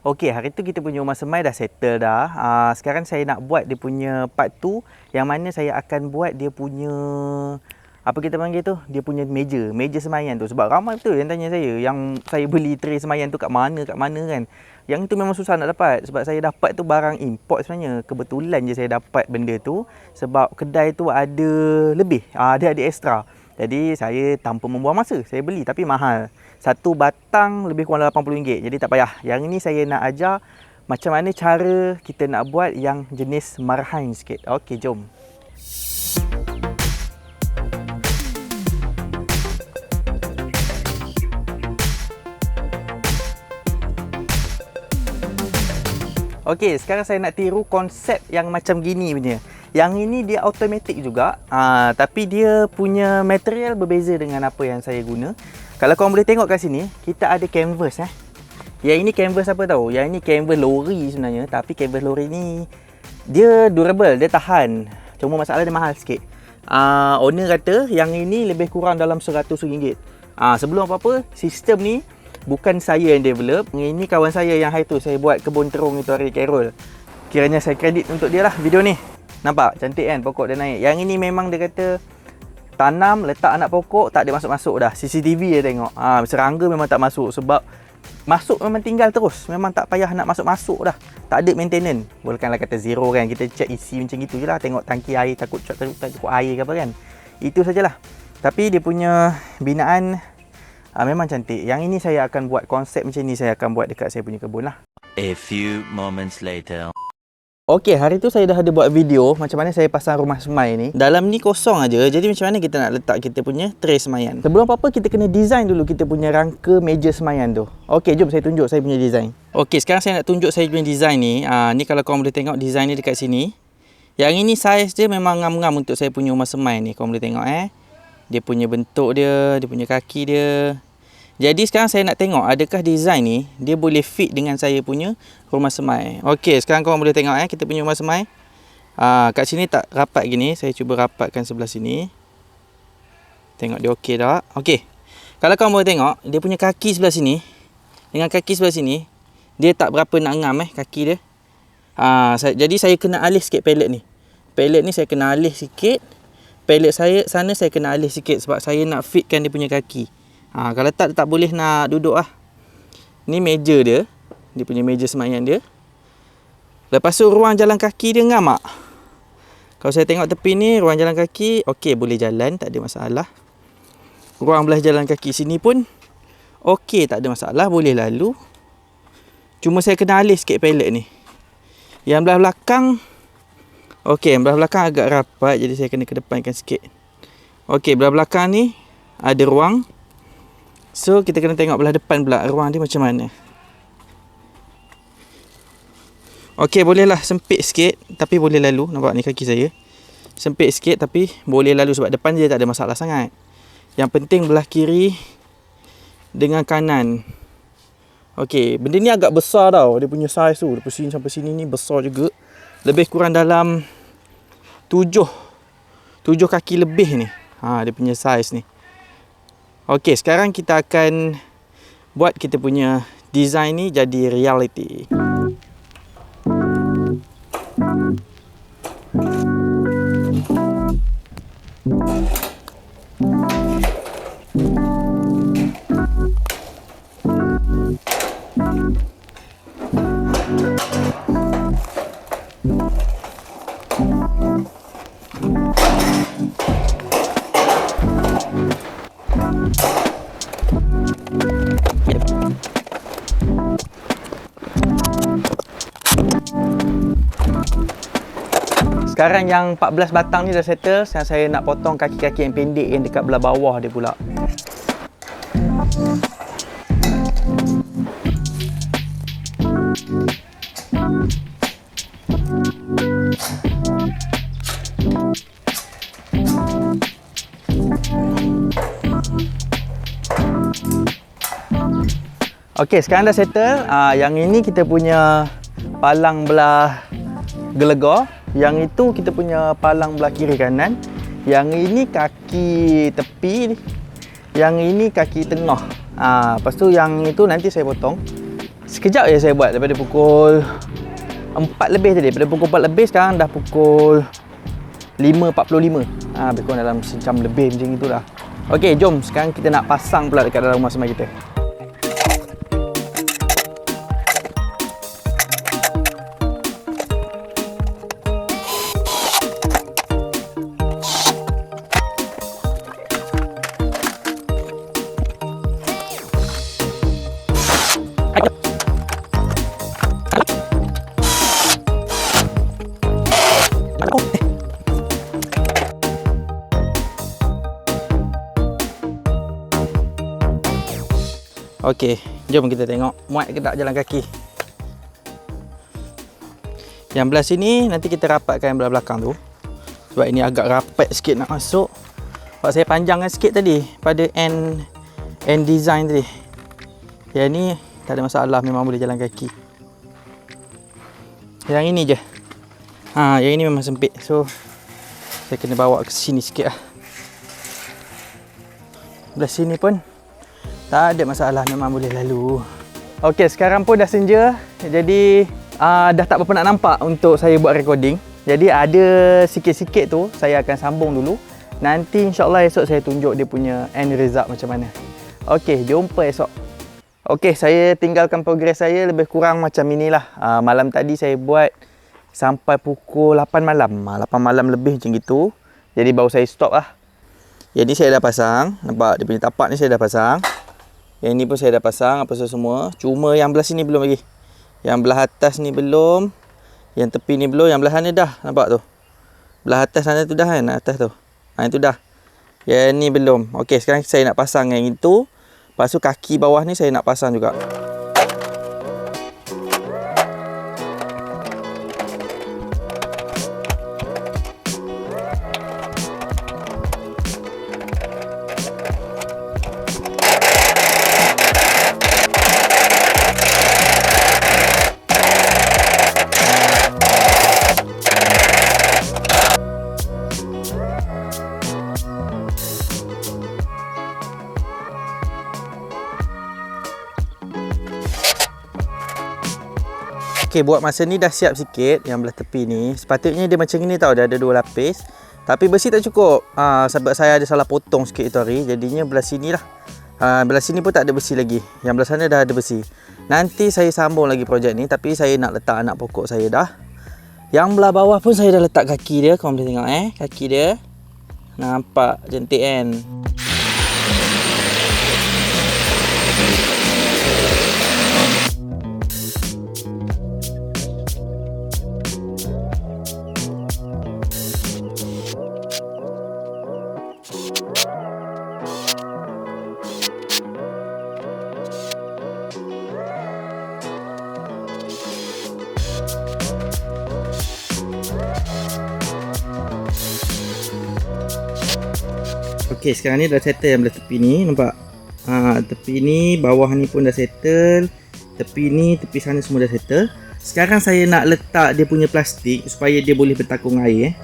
Okey, hari tu kita punya rumah semai dah settle dah. Sekarang saya nak buat dia punya part tu, yang mana saya akan buat dia punya, apa kita panggil tu? Dia punya meja semaian tu. Sebab ramai betul yang tanya saya, yang saya beli tray semaian tu kat mana kan. Yang itu memang susah nak dapat. Sebab saya dapat tu barang import sebenarnya. Kebetulan je saya dapat benda tu sebab kedai tu ada lebih, ada extra. Jadi saya tanpa membuang masa, saya beli tapi mahal. Satu batang lebih kurang RM80. Jadi tak payah. Yang ini saya nak ajar macam mana cara kita nak buat yang jenis marhain sikit. Okey, jom. Okey, sekarang saya nak tiru konsep yang macam gini punya. Yang ini dia automatic juga, tapi dia punya material berbeza dengan apa yang saya guna. Kalau korang boleh tengok kat sini, kita ada canvas Yang ini canvas apa tahu? Yang ini canvas lori sebenarnya, tapi canvas lori ni dia durable, dia tahan. Cuma masalah dia mahal sikit. Owner kata yang ini lebih kurang dalam RM100. Sebelum apa-apa, sistem ni bukan saya yang develop. Ini kawan saya yang hari tu saya buat kebun terung itu hari Carol. Kiranya saya kredit untuk dia lah video ni. Nampak? Cantik kan pokok dia naik. Yang ini memang dia kata tanam, letak anak pokok, tak ada masuk-masuk dah. CCTV dia tengok. Serangga memang tak masuk sebab masuk memang tinggal terus. Memang tak payah nak masuk-masuk dah. Tak ada maintenance. Bukanlah kata zero kan. Kita check isi macam gitu je lah. Tengok tangki air takut cukup air ke apa kan. Itu sajalah. Tapi dia punya binaan memang cantik. Yang ini saya akan buat konsep macam ni, saya akan buat dekat saya punya kebun lah. A few moments later. Okey, hari tu saya dah ada buat video macam mana saya pasang rumah semai ni. Dalam ni kosong aja. Jadi macam mana kita nak letak kita punya tray semaian. Sebelum apa-apa kita kena design dulu kita punya rangka meja semaian tu. Okey, jom saya tunjuk saya punya design. Okey, sekarang saya nak tunjuk saya punya design ni. Ni kalau korang boleh tengok design ni dekat sini. Yang ini saiz dia memang ngam-ngam untuk saya punya rumah semai ni. Korang boleh tengok Dia punya bentuk dia punya kaki dia. Jadi sekarang saya nak tengok adakah design ni dia boleh fit dengan saya punya rumah semai. Okey, sekarang korang boleh tengok kita punya rumah semai. Kat sini tak rapat gini, saya cuba rapatkan sebelah sini. Tengok dia okey tak? Okey. Kalau korang boleh tengok, dia punya kaki sebelah sini dengan kaki sebelah sini, dia tak berapa nak ngam kaki dia. Jadi saya kena alih sikit pallet ni. Pallet ni saya kena alih sikit. Pallet saya sana saya kena alih sikit sebab saya nak fitkan dia punya kaki. Kalau tak boleh nak duduk Ni meja dia. Dia punya meja semaian dia. Lepas tu ruang jalan kaki dia ngam tak? Kalau saya tengok tepi ni, ruang jalan kaki okey, boleh jalan, tak ada masalah. Ruang belah jalan kaki sini pun okey, tak ada masalah, boleh lalu. Cuma saya kena alih sikit pallet ni. Yang belah belakang okey, yang belah belakang agak rapat, jadi saya kena kedepankan sikit. Okey, belah belakang ni ada ruang. So, kita kena tengok belah depan pula ruang dia macam mana. Okey, bolehlah sempit sikit tapi boleh lalu. Nampak ni kaki saya. Sempit sikit tapi boleh lalu sebab depan dia tak ada masalah sangat. Yang penting belah kiri dengan kanan. Okey, benda ni agak besar tau. Dia punya saiz tu. Dari sini sampai sini ni besar juga. Lebih kurang dalam 7 kaki lebih ni. Dia punya saiz ni. Okey, sekarang kita akan buat kita punya design ni jadi reality. Sekarang yang 14 batang ni dah settle. Sekarang saya nak potong kaki-kaki yang pendek yang dekat belah bawah dia pula. Okey, sekarang dah settle. Yang ini kita punya palang belah gelegor. Yang itu kita punya palang belah kiri kanan. Yang ini kaki tepi. Yang ini kaki tengah. Lepas tu yang itu nanti saya potong. Sekejap je saya buat daripada pukul 4 lebih tadi. Daripada pukul 4 lebih sekarang dah pukul 5.45. Lebih kurang dalam sejam lebih macam itulah. Okey, jom sekarang kita nak pasang pula dekat dalam rumah semai kita. Okey, jom kita tengok muat ke tak jalan kaki. Yang belah sini nanti kita rapatkan yang belah belakang tu. Sebab ini agak rapat sikit nak masuk. Sebab saya panjangkan sikit tadi pada end design tadi. Yang ni tak ada masalah, memang boleh jalan kaki. Yang ini je. Yang ini memang sempit. So saya kena bawa ke sini sikit lah. Belah sini pun tak ada masalah, memang boleh lalu. Okey, sekarang pun dah senja. Jadi dah tak berapa nak nampak untuk saya buat recording. Jadi ada sikit-sikit tu saya akan sambung dulu. Nanti insya-Allah esok saya tunjuk dia punya end result macam mana. Okey, jumpa esok. Okey, saya tinggalkan progres saya lebih kurang macam inilah. Malam tadi saya buat sampai pukul 8 malam. 8 malam lebih macam gitu. Jadi baru saya stop lah. Jadi saya dah pasang. Nampak dia punya tapak ni saya dah pasang. Yang ni pun saya dah pasang apa semua. Cuma yang belah sini belum lagi. Yang belah atas ni belum. Yang tepi ni belum. Yang belah sana dah. Nampak tu. Belah atas sana tu dah kan. Atas tu. Itu dah. Yang ni belum. Okey, sekarang saya nak pasang yang itu. Lepas tu kaki bawah ni saya nak pasang juga. Okey, buat masa ni dah siap sikit yang belah tepi ni. Sepatutnya dia macam ni tau, dah ada 2 lapis. Tapi besi tak cukup. Sebab saya ada salah potong sikit itu hari. Jadinya belah sini lah. Belah sini pun tak ada besi lagi. Yang belah sana dah ada besi. Nanti saya sambung lagi projek ni. Tapi saya nak letak anak pokok saya dah. Yang belah bawah pun saya dah letak kaki dia. Korang boleh tengok kaki dia. Nampak cantik kan? Okey, sekarang ni dah settle yang belah tepi ni, nampak? Tepi ni, bawah ni pun dah settle. Tepi ni, tepi sana semua dah settle. Sekarang saya nak letak dia punya plastik supaya dia boleh bertakung air.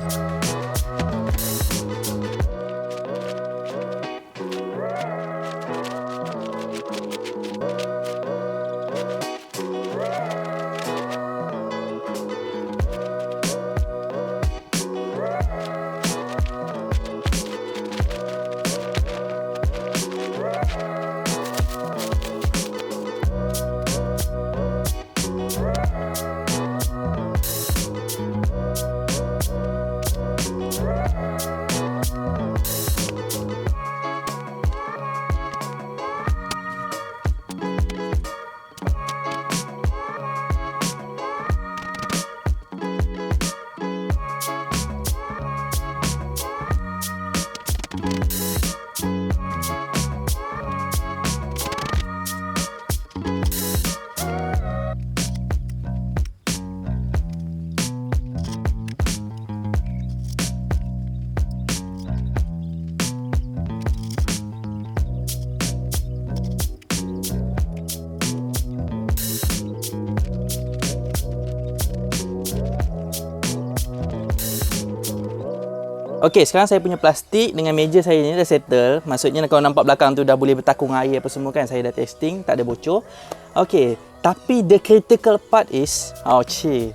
Okey, sekarang saya punya plastik dengan meja saya ni dah settle. Maksudnya kalau nampak belakang tu dah boleh bertakung air apa semua kan. Saya dah testing, tak ada bocor. Okey, tapi the critical part is,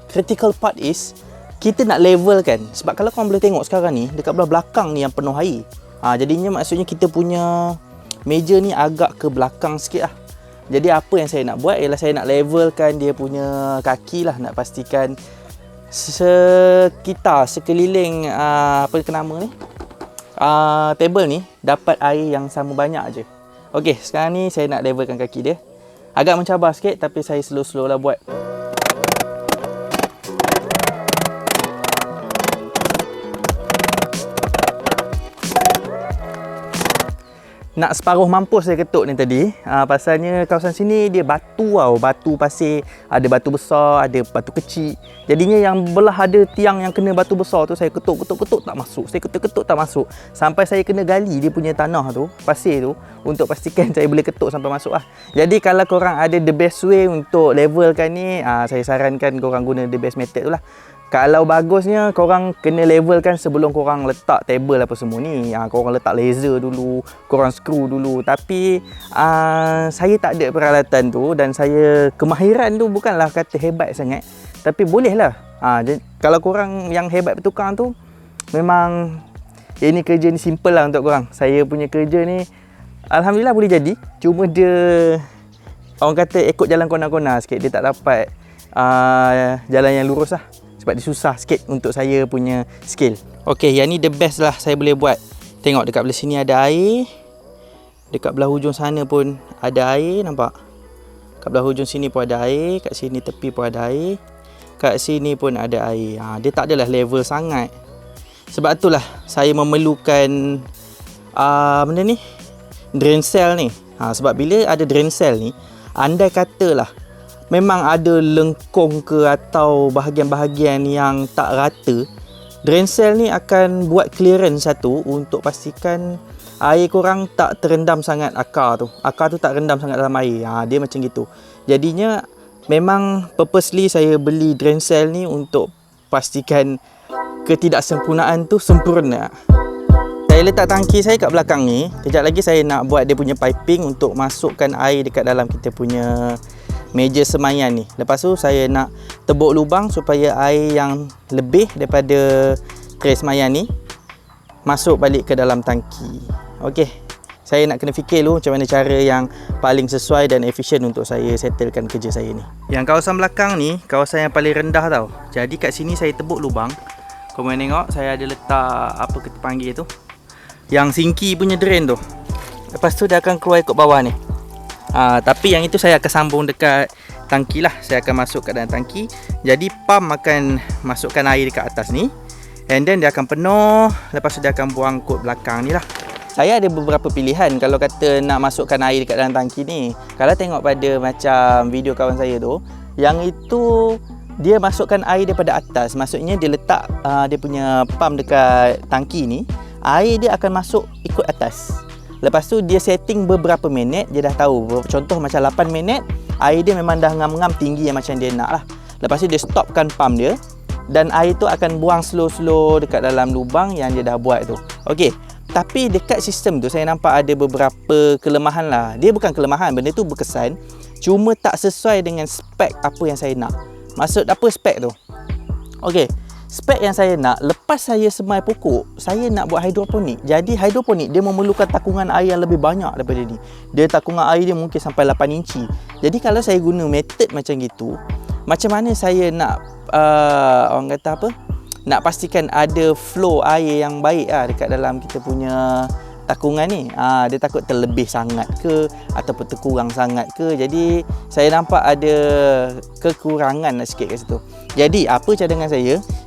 critical part is kita nak level kan. Sebab kalau korang boleh tengok sekarang ni, dekat belah belakang ni yang penuh air. Jadinya maksudnya kita punya meja ni agak ke belakang sikit lah. Jadi apa yang saya nak buat ialah saya nak levelkan dia punya kaki lah. Nak pastikan sekeliling apa nama ni, table ni dapat air yang sama banyak je. Okey, sekarang ni saya nak levelkan kaki dia. Agak mencabar sikit tapi saya slow-slow lah buat. Nak separuh mampus saya ketuk ni tadi. Pasalnya kawasan sini dia batu tau. Batu pasir. Ada batu besar, ada batu kecil. Jadinya yang belah ada tiang yang kena batu besar tu, saya ketuk tak masuk. Saya ketuk tak masuk. Sampai saya kena gali dia punya tanah tu, pasir tu, untuk pastikan saya boleh ketuk sampai masuk lah. Jadi kalau korang ada the best way untuk levelkan ni, saya sarankan korang guna the best method tu lah. Kalau bagusnya korang kena levelkan sebelum korang letak table apa semua ni. Korang letak laser dulu, korang screw dulu. Tapi saya tak ada peralatan tu dan saya kemahiran tu bukanlah kata hebat sangat. Tapi boleh lah. Kalau korang yang hebat bertukang tu, memang ini kerja ni simple lah untuk korang. Saya punya kerja ni alhamdulillah boleh jadi. Cuma dia orang kata ikut jalan kona-kona sikit. Dia tak dapat jalan yang lurus lah. Sebab dia susah sikit untuk saya punya skill. Okey, yang ni the best lah saya boleh buat. Tengok dekat belah sini ada air. Dekat belah hujung sana pun ada air, nampak? Kat belah hujung sini pun ada air. Kat sini tepi pun ada air. Kat sini pun ada air. Dia tak adalah level sangat. Sebab itulah saya memerlukan benda ni, drain cell ni. Sebab bila ada drain cell ni, andai katalah memang ada lengkung ke atau bahagian-bahagian yang tak rata, drain cell ni akan buat clearance satu untuk pastikan air korang tak terendam sangat akar tu. Akar tu tak rendam sangat dalam air. Dia macam gitu. Jadinya memang purposely saya beli drain cell ni untuk pastikan ketidaksempurnaan tu sempurna. Saya letak tangki saya kat belakang ni. Kejap lagi saya nak buat dia punya piping untuk masukkan air dekat dalam kita punya meja semayan ni. Lepas tu saya nak tebuk lubang supaya air yang lebih daripada tray semayan ni masuk balik ke dalam tangki. Okey, saya nak kena fikir dulu macam mana cara yang paling sesuai dan efisien untuk saya settlekan kerja saya ni. Yang kawasan belakang ni, kawasan yang paling rendah tau. Jadi kat sini saya tebuk lubang. Kau boleh tengok saya ada letak apa kita panggil tu, yang sinki punya drain tu. Lepas tu dia akan keluar ikut bawah ni. Tapi yang itu saya akan sambung dekat tangki lah. Saya akan masuk kat dalam tangki. Jadi pump akan masukkan air dekat atas ni, and then dia akan penuh. Lepas tu dia akan buang kot belakang ni lah. Saya ada beberapa pilihan kalau kata nak masukkan air dekat dalam tangki ni. Kalau tengok pada macam video kawan saya tu, yang itu dia masukkan air daripada atas. Maksudnya dia letak dia punya pump dekat tangki ni, air dia akan masuk ikut atas. Lepas tu dia setting beberapa minit, dia dah tahu. Contoh macam 8 minit, air dia memang dah ngam-ngam tinggi yang macam dia nak lah. Lepas tu dia stopkan pump dia, dan air tu akan buang slow-slow dekat dalam lubang yang dia dah buat tu. Okey, tapi dekat sistem tu saya nampak ada beberapa kelemahan lah. Dia bukan kelemahan, benda tu berkesan, cuma tak sesuai dengan spek apa yang saya nak. Maksud apa spek tu? Okey, spek yang saya nak, lepas saya semai pokok, saya nak buat hidroponik. Jadi hidroponik dia memerlukan takungan air yang lebih banyak daripada ni. Dia takungan air dia mungkin sampai 8 inci. Jadi kalau saya guna method macam gitu, macam mana saya nak orang kata apa, nak pastikan ada flow air yang baik lah dekat dalam kita punya takungan ni. Dia takut terlebih sangat ke ataupun terkurang sangat ke. Jadi saya nampak ada kekurangan lah sikit kat situ. Jadi apa cadangan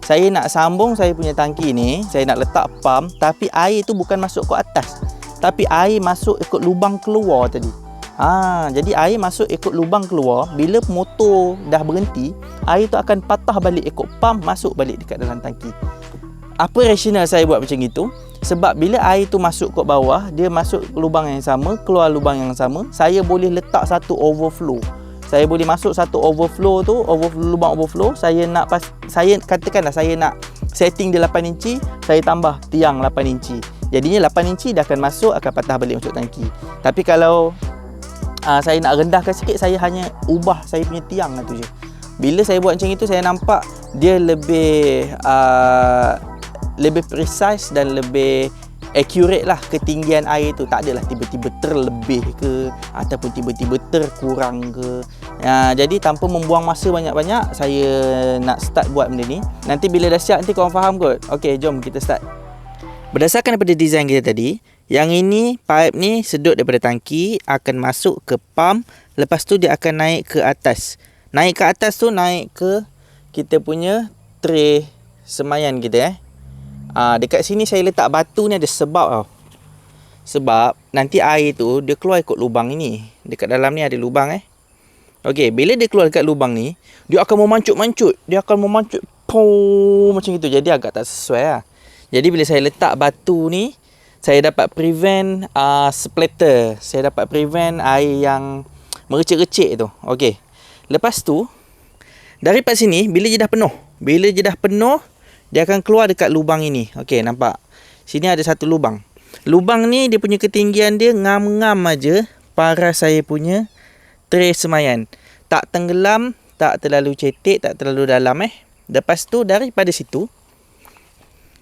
saya nak sambung saya punya tangki ni, saya nak letak pump, tapi air tu bukan masuk ke atas, tapi air masuk ikut lubang keluar tadi. Jadi air masuk ikut lubang keluar. Bila motor dah berhenti, air tu akan patah balik ikut pump, masuk balik dekat dalam tangki. Apa rasional saya buat macam itu? Sebab bila air tu masuk ke bawah, dia masuk lubang yang sama, keluar lubang yang sama, saya boleh letak satu overflow. Saya boleh masuk satu overflow tu, lubang overflow. Saya katakanlah saya nak setting dia 8 inci, saya tambah tiang 8 inci. Jadinya 8 inci dah akan masuk, akan patah balik masuk tangki. Tapi kalau saya nak rendahkan sikit, saya hanya ubah saya punya tiang tu je. Bila saya buat macam itu, saya nampak dia lebih precise dan lebih accurate lah ketinggian air tu. Tak adalah tiba-tiba terlebih ke ataupun tiba-tiba terkurang ke. Jadi tanpa membuang masa banyak-banyak, saya nak start buat benda ni. Nanti bila dah siap, nanti korang faham kot. Okey, jom kita start. Berdasarkan daripada design kita tadi, yang ini pipe ni sedut daripada tangki, akan masuk ke pump. Lepas tu dia akan naik ke atas. Naik ke atas tu naik ke kita punya tray semayan kita. Dekat sini saya letak batu ni ada sebab tau. Sebab nanti air tu dia keluar ikut lubang ini. Dekat dalam ni ada lubang Okey, bila dia keluar dekat lubang ni, dia akan memancut-mancut. Dia akan memancut macam itu. Jadi agak tak sesuai lah. Jadi bila saya letak batu ni, saya dapat prevent splatter. Saya dapat prevent air yang merecik-recik tu. Okey. Lepas tu, daripada sini, bila je dah penuh, dia akan keluar dekat lubang ini. Okey, nampak? Sini ada satu lubang. Lubang ni, dia punya ketinggian dia ngam-ngam aja paras saya punya tray semayan. Tak tenggelam, tak terlalu cetek, tak terlalu dalam Lepas tu, daripada situ,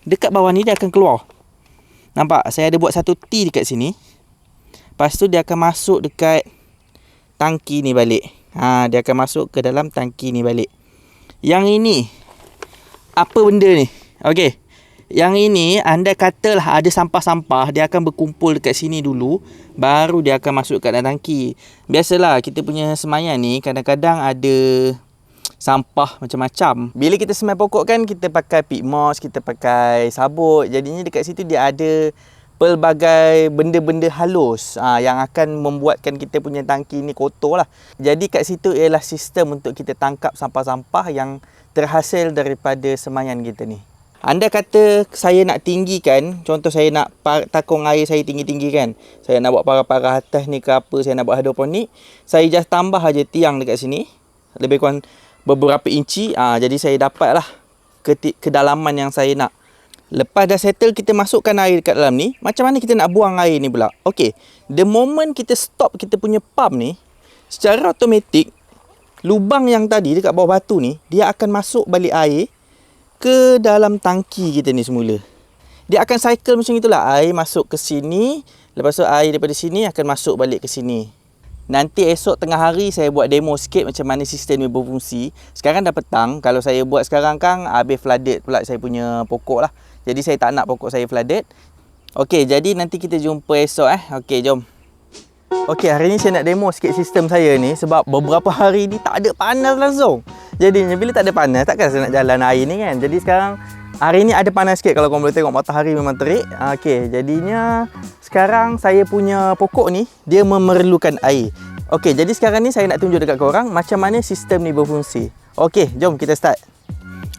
dekat bawah ni dia akan keluar. Nampak? Saya ada buat satu T dekat sini. Lepas tu, dia akan masuk dekat tangki ni balik. Dia akan masuk ke dalam tangki ni balik. Yang ini, apa benda ni? Okey. Yang ini, anda katalah ada sampah-sampah, dia akan berkumpul dekat sini dulu, baru dia akan masuk kat dalam tangki. Biasalah, kita punya semayan ni, kadang-kadang ada sampah macam-macam. Bila kita semai pokok kan, kita pakai pig moss, kita pakai sabut. Jadinya dekat situ dia ada pelbagai benda-benda halus yang akan membuatkan kita punya tangki ni kotor lah. Jadi kat situ ialah sistem untuk kita tangkap sampah-sampah yang terhasil daripada semayan kita ni. Anda kata saya nak tinggikan, contoh saya nak takung air saya tinggi-tinggi kan. Saya nak buat parah-parah atas ni ke apa, saya nak buat hidroponik. Saya just tambah aja tiang dekat sini. Lebih kurang beberapa inci. Jadi saya dapatlah kedalaman yang saya nak. Lepas dah settle, kita masukkan air dekat dalam ni. Macam mana kita nak buang air ni pula? Okey, the moment kita stop kita punya pump ni, secara automatik, lubang yang tadi dekat bawah batu ni, dia akan masuk balik air ke dalam tangki kita ni semula. Dia akan cycle macam itulah. Air masuk ke sini, lepas tu air daripada sini akan masuk balik ke sini. Nanti esok tengah hari saya buat demo sikit macam mana sistem ni berfungsi. Sekarang dah petang. Kalau saya buat sekarang kan habis flooded pula saya punya pokok lah. Jadi saya tak nak pokok saya flooded. Okey, jadi nanti kita jumpa esok Okey, jom. Okey, hari ni saya nak demo sikit sistem saya ni. Sebab beberapa hari ni tak ada panas langsung. Jadinya bila tak ada panas, takkan saya nak jalan air ni kan. Jadi sekarang hari ni ada panas sikit. Kalau korang boleh tengok matahari memang terik. Okey, jadinya sekarang saya punya pokok ni dia memerlukan air. Okey, jadi sekarang ni saya nak tunjuk dekat korang macam mana sistem ni berfungsi. Okey, jom kita start.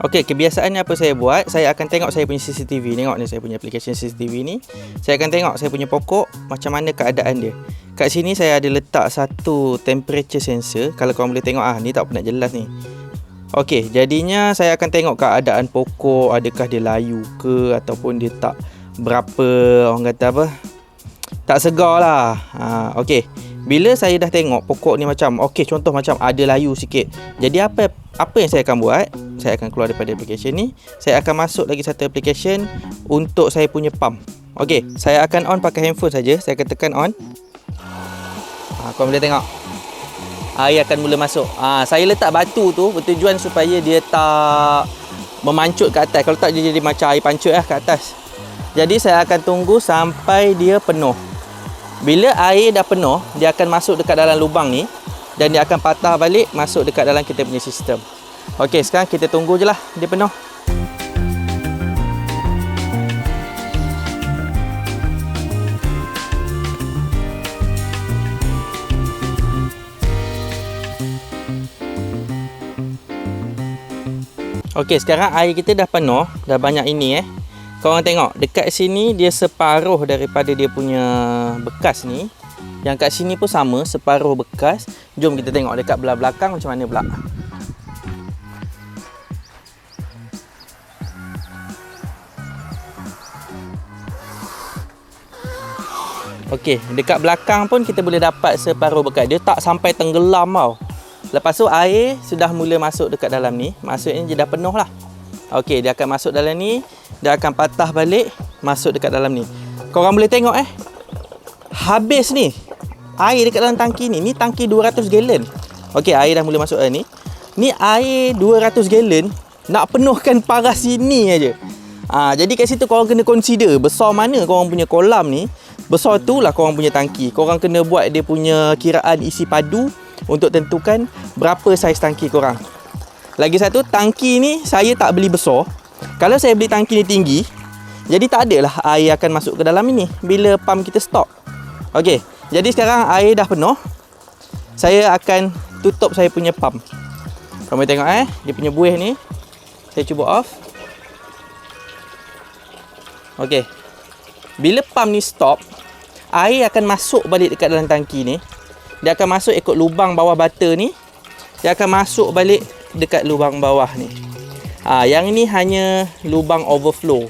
Okey, kebiasaannya apa saya buat, saya akan tengok saya punya CCTV. Tengok ni saya punya application CCTV ni. Saya akan tengok saya punya pokok macam mana keadaan dia. Kat sini saya ada letak satu temperature sensor. Kalau korang boleh tengok ni tak pernah jelas ni. Okey, jadinya saya akan tengok keadaan pokok, adakah dia layu ke ataupun dia tak berapa, orang kata apa, tak segar lah. Okey, bila saya dah tengok pokok ni macam okey, contoh macam ada layu sikit. Jadi apa yang saya akan buat, saya akan keluar daripada application ni. Saya akan masuk lagi satu application untuk saya punya pump. Okey, saya akan on pakai handphone saja. Saya akan tekan on. Korang boleh tengok air akan mula masuk. Saya letak batu tu bertujuan supaya dia tak memancut ke atas. Kalau tak dia jadi macam air pancut ke atas. Jadi saya akan tunggu sampai dia penuh. Bila air dah penuh, dia akan masuk dekat dalam lubang ni dan dia akan patah balik masuk dekat dalam kita punya sistem. Okey, sekarang kita tunggu je lah dia penuh. Okey, sekarang air kita dah penuh, dah banyak ini Korang tengok, dekat sini dia separuh daripada dia punya bekas ni Yang kat sini pun sama, separuh bekas. Jom kita tengok dekat belah belakang macam mana pula. Okey, dekat belakang pun kita boleh dapat separuh bekas. Dia tak sampai tenggelam tau. Lepas tu air sudah mula masuk dekat dalam ni. Maksudnya dia dah penuh lah. Okey, dia akan masuk dalam ni. Dia akan patah balik, masuk dekat dalam ni. Korang boleh tengok habis ni air dekat dalam tangki ni. Ni tangki 200 gallon. Okey, air dah mula masuk dalam ni. Ni air 200 gallon. Nak penuhkan paras sini aja. Jadi kat situ korang kena consider besar mana korang punya kolam ni. Besar tu lah korang punya tangki. Korang kena buat dia punya kiraan isi padu untuk tentukan berapa saiz tangki korang. Lagi satu, tangki ni saya tak beli besar. Kalau saya beli tangki ni tinggi, jadi tak adalah air akan masuk ke dalam ini bila pump kita stop. Okey, jadi sekarang air dah penuh. Saya akan tutup saya punya pump. Korang boleh tengok dia punya buih ni. Saya cuba off. Okey. Bila pump ni stop, air akan masuk balik dekat dalam tangki ni. Dia akan masuk ikut lubang bawah bata ni. Dia akan masuk balik dekat lubang bawah ni. Yang ni hanya lubang overflow.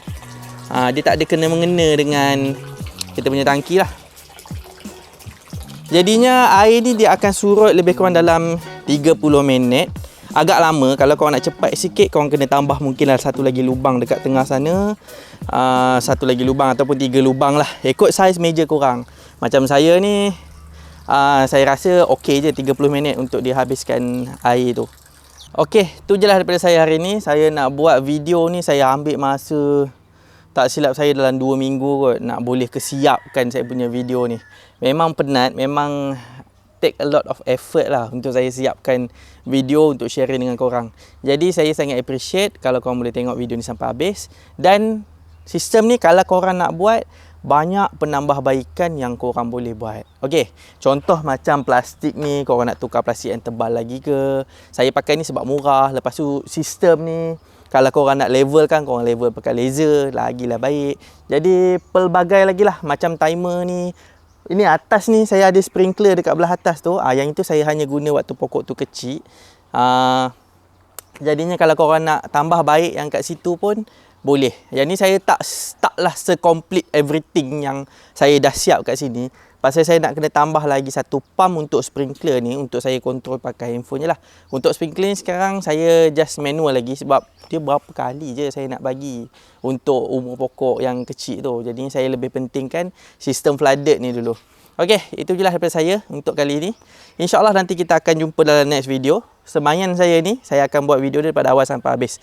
Dia tak ada kena-mengena dengan kita punya tangki lah. Jadinya air ni dia akan surut lebih kurang dalam 30 minit. Agak lama. Kalau korang nak cepat sikit, korang kena tambah mungkinlah satu lagi lubang dekat tengah sana. Satu lagi lubang ataupun 3 lubang lah. Ikut saiz meja korang. Macam saya ni, saya rasa okey je 30 minit untuk dihabiskan air tu. Okey, tu je lah daripada saya hari ni. Saya nak buat video ni, saya ambil masa, tak silap saya dalam 2 minggu kot nak boleh kesiapkan saya punya video ni. Memang penat, memang take a lot of effort lah untuk saya siapkan video untuk sharing dengan korang. Jadi saya sangat appreciate kalau korang boleh tengok video ni sampai habis. Dan sistem ni kalau korang nak buat, banyak penambahbaikan yang korang boleh buat. Okey, contoh macam plastik ni, korang nak tukar plastik yang tebal lagi ke. Saya pakai ni sebab murah. Lepas tu sistem ni, kalau korang nak level kan, korang level pakai laser, lagilah baik. Jadi pelbagai lagi lah. Macam timer ni, ini atas ni saya ada sprinkler dekat belah atas tu. Yang itu saya hanya guna waktu pokok tu kecil. Jadinya kalau korang nak tambah baik yang kat situ pun boleh. Yang ni saya taklah se-complete everything yang saya dah siap kat sini. Pasal saya nak kena tambah lagi satu pump untuk sprinkler ni, untuk saya kontrol pakai handphone je lah. Untuk sprinkler ni sekarang saya just manual lagi sebab dia berapa kali je saya nak bagi untuk umur pokok yang kecil tu. Jadi saya lebih pentingkan sistem flooded ni dulu. Okey, itu je lah daripada saya untuk kali ni. InsyaAllah nanti kita akan jumpa dalam next video. Semayan saya ni, saya akan buat video daripada awal sampai habis.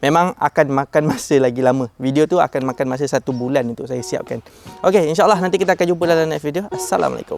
Memang akan makan masa lagi lama. Video tu akan makan masa 1 bulan untuk saya siapkan. Okey, insyaAllah nanti kita akan jumpa dalam next video. Assalamualaikum.